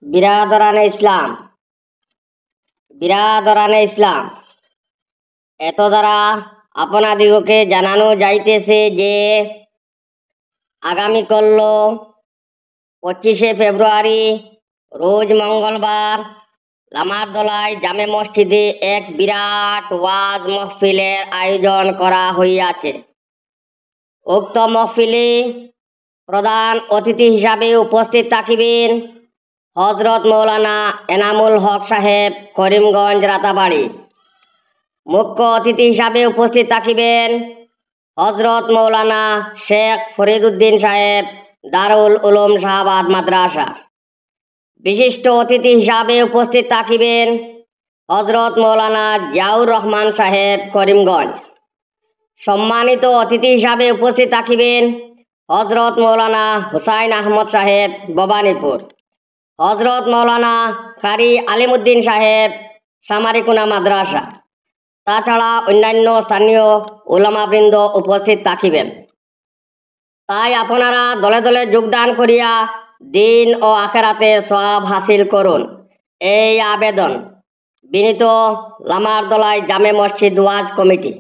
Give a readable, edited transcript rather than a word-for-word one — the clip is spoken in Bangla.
বিরাদরানে ইসলাম বিরাদরানে ইসলাম এত দ্বারা আপনাদিগকে জানানো যাইতেছে যে আগামীকাল 25শে ফেব্রুয়ারি রোজ মঙ্গলবার লামারদলাই জামে মসজিদে এক বিরাট ওয়াজ মহফিলের আয়োজন করা হইয়াছে। উক্ত মহফিলে প্রধান অতিথি হিসাবে উপস্থিত থাকিবেন হজরত মৌলানা এনামুল হক সাহেব, করিমগঞ্জ রাতাবাড়ি। মুখ্য অতিথি হিসাবে উপস্থিত থাকিবেন হজরত মৌলানা শেখ ফরিদউদ্দিন সাহেব, দারুল উলুম শাহবাদ মাদ্রাসা। বিশিষ্ট অতিথি হিসাবে উপস্থিত থাকিবেন হজরত মৌলানা জিয়াউর রহমান সাহেব, করিমগঞ্জ। সম্মানিত অতিথি হিসাবে উপস্থিত থাকিবেন হজরত মৌলানা হুসাইন আহমদ সাহেব, ভবানীপুর। হজরত মৌলানা কারি আলিমুদ্দিন সাহেব, সামারিকুনা মাদ্রাসা। তাছাড়া অন্যান্য স্থানীয় উলামাবৃন্দ উপস্থিত থাকিবেন। তাই আপনারা দলে দলে যোগদান করিয়া দিন ও আখেরাতে সওয়াব হাসিল করুন, এই আবেদন। বিনীত লামারদলাই জামে মসজিদ ওয়াজ কমিটি।